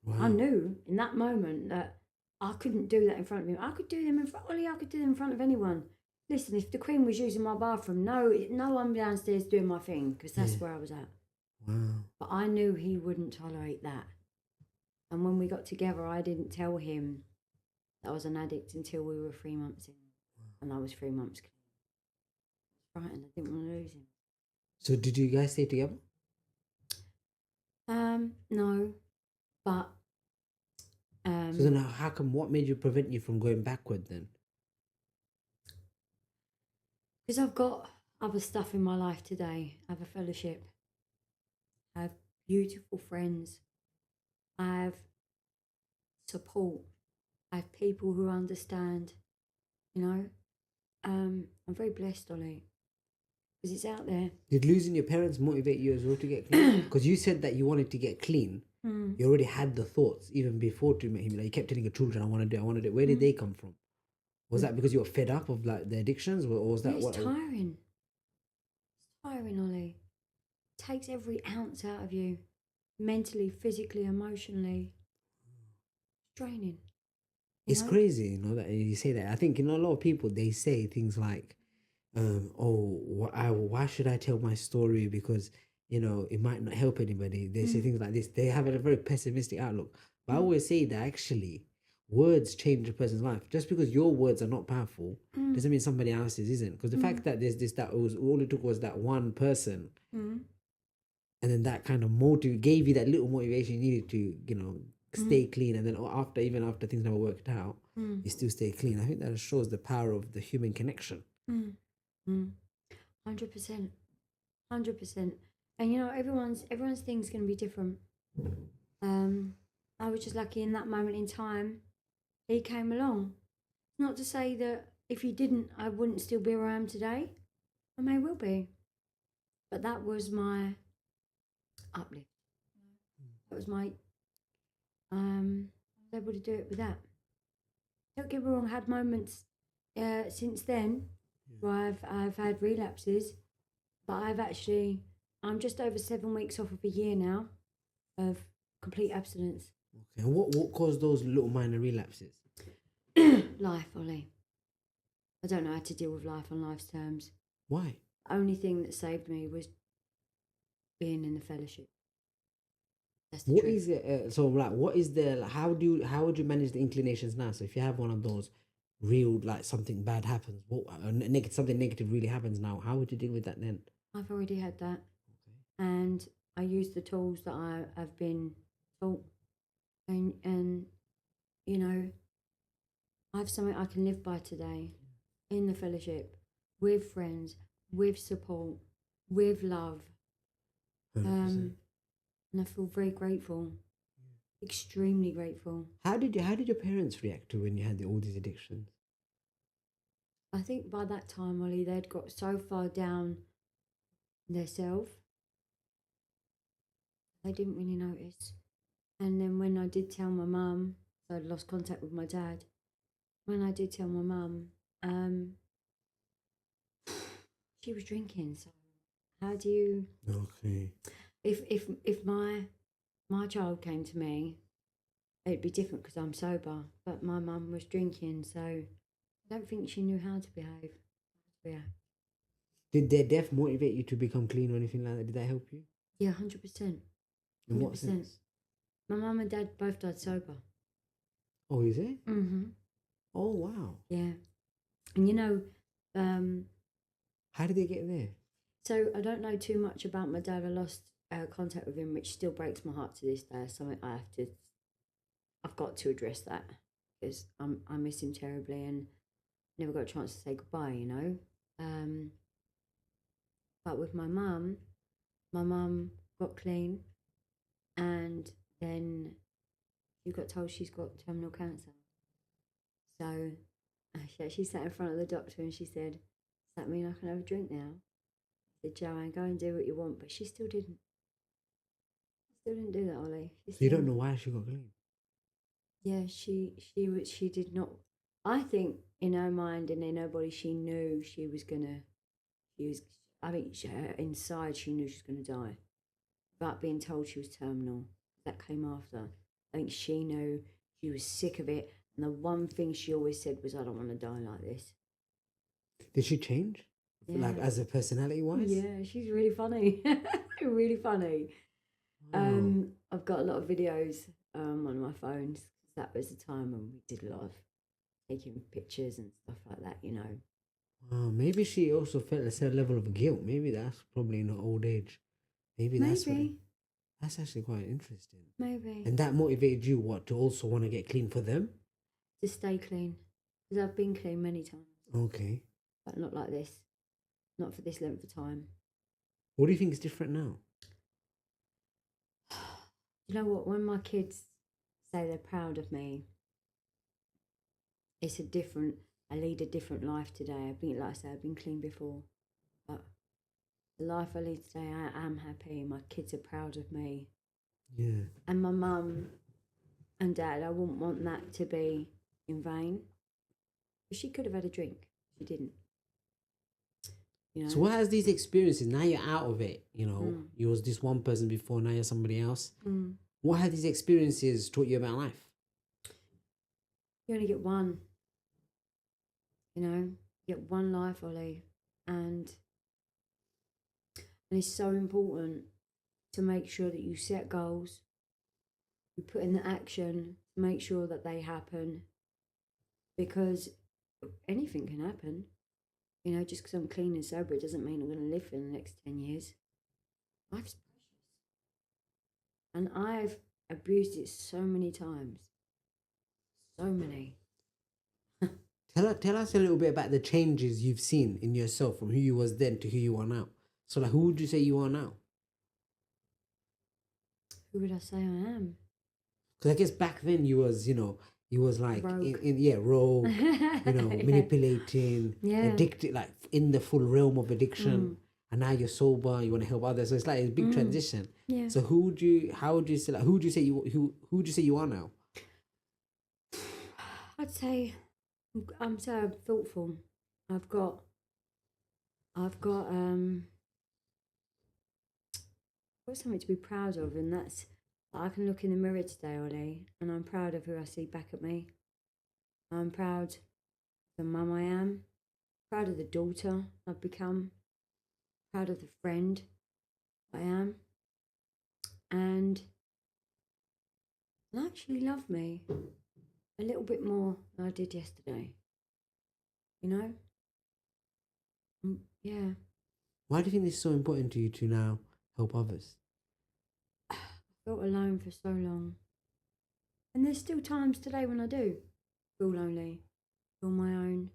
S1: Wow.
S2: I knew in that moment that I couldn't do that in front of him. I could do them in front. Ollie, I could do them in front of anyone. Listen, if the Queen was using my bathroom, no one downstairs doing my thing, because that's where I was at.
S1: Wow.
S2: But I knew he wouldn't tolerate that. And when we got together, I didn't tell him that I was an addict until we were 3 months in, and I was 3 months clean. I was frightened. I didn't want to lose him.
S1: So did you guys stay together?
S2: No, but
S1: so then how come? What made you prevent you from going backward then?
S2: because I've got other stuff in my life today. I have a fellowship. I have beautiful friends. I have support. I have people who understand. You know, I'm very blessed, Ollie, because it's out there.
S1: Did losing your parents motivate you as well to get clean? Because you said that you wanted to get clean. You already had the thoughts even before to meet him. Like you kept telling your children, I want to do it. Where did they come from? Was that because you were fed up of like the addictions, or was that
S2: It's tiring. It's tiring, Ollie. It takes every ounce out of you, mentally, physically, emotionally. It's draining.
S1: It's crazy, you know, that you say that. I think, you know, a lot of people, they say things like, why should I tell my story? Because you know, it might not help anybody. They say things like this. They have a very pessimistic outlook. But I always say that actually words change a person's life. Just because your words are not powerful doesn't mean somebody else's isn't. Because the fact that there's this, that was all it took was that one person, and then that kind of gave you that little motivation you needed to, you know, stay clean. And then after, even after things never worked out, you still stay clean. I think that shows the power of the human connection.
S2: 100%. 100%. And you know, everyone's thing's gonna be different. I was just lucky in that moment in time he came along. Not to say that if he didn't, I wouldn't still be where I am today. I may well be. But that was my uplift. That was my I was able to do it with that. Don't get me wrong, I had moments since then where I've had relapses, but I'm just over 7 weeks off of a year now of complete abstinence.
S1: Okay. And what caused those little minor relapses?
S2: Life, Ollie. I don't know how to deal with life on life's terms.
S1: Why?
S2: The only thing that saved me was being in the fellowship. That's the
S1: What
S2: truth.
S1: is it? So, like, what is the? Like, how would you manage the inclinations now? So, if you have one of those real, like, something bad happens, something negative really happens now, how would you deal with that then?
S2: I've already had that, and I use the tools that I've been taught, and you know, I have something I can live by today, in the fellowship, with friends, with support, with love.
S1: 100%.
S2: And I feel very grateful, extremely grateful.
S1: How did your parents react to when you had all these addictions?
S2: I think by that time, Ollie, they'd got so far down themselves, they didn't really notice. And then when I did tell my mum, so I'd lost contact with my dad. When I did tell my mum, she was drinking. So how do you?
S1: Okay.
S2: If my child came to me, it'd be different because I'm sober. But my mum was drinking, so I don't think she knew how to behave. Yeah.
S1: Did their death motivate you to become clean or anything like that? Did that help you?
S2: Yeah, 100%.
S1: In what sense?
S2: My mum and dad both died sober.
S1: Oh, is it?
S2: Mm-hmm.
S1: Oh, wow.
S2: Yeah. And you know,
S1: How did they get there?
S2: so I don't know too much about my dad. I lost contact with him, which still breaks my heart to this day. Something I've got to address that because I miss him terribly and never got a chance to say goodbye, you know. But with my mum got clean, and then she got told she's got terminal cancer. So she sat in front of the doctor and she said, "Does that mean I can have a drink now?" I said, "Joanne, go and do what you want," but she still didn't. Still didn't do that, Ollie.
S1: So you don't know why she got clean?
S2: Yeah, she did not. I think in her mind and in her body, she knew she was gonna. I think inside she knew she was gonna die. But being told she was terminal, that came after. I think she knew she was sick of it, and the one thing she always said was, "I don't want to die like this."
S1: Did she change?
S2: Yeah.
S1: Like as a personality wise?
S2: Yeah, she's really funny. Really funny. I've got a lot of videos on my phones. That was the time when we did a lot of taking pictures and stuff like that, you know.
S1: Maybe she also felt a certain level of guilt. Maybe that's probably in her old age. Maybe that's that's actually quite interesting.
S2: Maybe.
S1: And that motivated you to also want to get clean for them?
S2: To stay clean. Because I've been clean many times.
S1: Okay.
S2: But not like this. Not for this length of time.
S1: What do you think is different now?
S2: You know what? When my kids say they're proud of me, I lead a different life today. Like I said, I've been clean before. But the life I lead today, I am happy. My kids are proud of me.
S1: Yeah.
S2: And my mum and dad, I wouldn't want that to be in vain. She could have had a drink. She didn't. You know?
S1: So what has these experiences, now you're out of it, you know, you was this one person before, now you're somebody else. What have these experiences taught you about life?
S2: You only get one. You know, you get one life, Ollie. And it's so important to make sure that you set goals, you put in the action to make sure that they happen, because anything can happen. You know, just because I'm clean and sober, it doesn't mean I'm going to live for the next 10 years. Life's precious. And I've abused it so many times. So many.
S1: Tell us a little bit about the changes you've seen in yourself from who you was then to who you are now. So, like, who would you say you are now?
S2: Who would I say I am?
S1: Because I guess back then you was, you was like,
S2: Rogue.
S1: rogue, manipulating,
S2: Yeah.
S1: addicted, like in the full realm of addiction. And now you're sober, you want to help others. So it's like a big transition.
S2: Yeah.
S1: So who would you say you are now?
S2: I'd say I'm so thoughtful. I've got something to be proud of, and that's I can look in the mirror today, Ollie, and I'm proud of who I see back at me. I'm proud of the mum I am, proud of the daughter I've become, proud of the friend I am, and I actually love me a little bit more than I did yesterday. You know? Yeah.
S1: Why do you think it's so important to you to now help others?
S2: I felt alone for so long. And there's still times today when I do feel lonely, feel my own.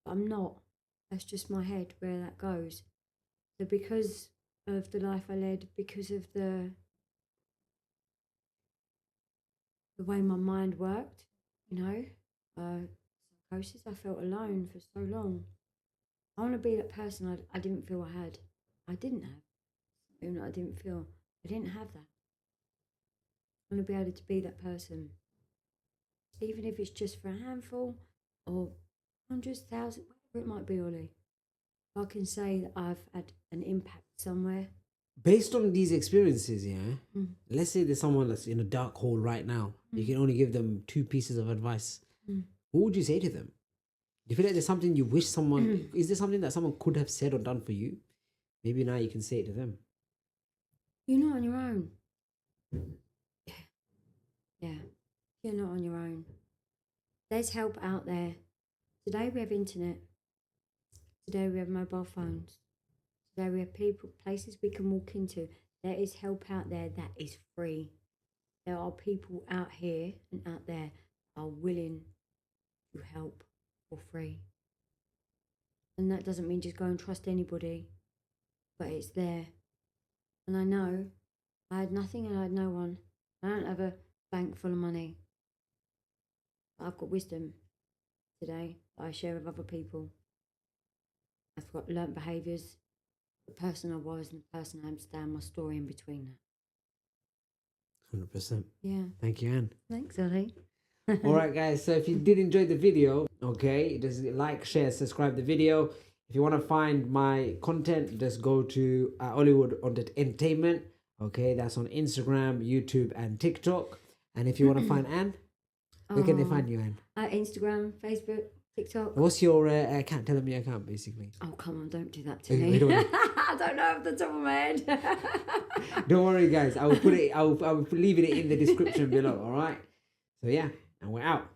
S2: But I'm not. That's just my head where that goes. So because of the life I led, because of the way my mind worked, psychosis, I felt alone for so long. I want to be that person I didn't feel I had. I didn't have. Even though I didn't feel, I didn't have that. I want to be able to be that person. Even if it's just for a handful or 100,000, whatever it might be, Ollie. I can say that I've had an impact somewhere.
S1: Based on these experiences, let's say there's someone that's in a dark hole right now. You can only give them 2 pieces of advice. What would you say to them? Do you feel like there's something you wish someone... Is there something that someone could have said or done for you? Maybe now you can say it to them.
S2: You're not on your own. Yeah. You're not on your own. There's help out there. Today we have internet. Today we have mobile phones. Today we have places we can walk into. There is help out there that is free. There are people out here and out there that are willing to help for free. And that doesn't mean just go and trust anybody, but it's there. And I know I had nothing and I had no one. I don't have a bank full of money. But I've got wisdom today that I share with other people. I've got learnt behaviours, the person I was and the person I am today, and my story in between that.
S1: 100%.
S2: Yeah.
S1: Thank you, Anne.
S2: Thanks, Ollie.
S1: Alright guys, so if you did enjoy the video, just like, share, subscribe the video. If you want to find my content, just go to Hollywood Entertainment. Okay, that's on Instagram, YouTube and TikTok. And if you want to find Anne, where can they find you, Anne?
S2: Instagram, Facebook, TikTok.
S1: What's your account? Tell them your account, basically.
S2: Oh, come on, don't do that to me. I don't know off the top of my head.
S1: Don't worry, guys. I will leave it in the description below, alright? So yeah, and we're out.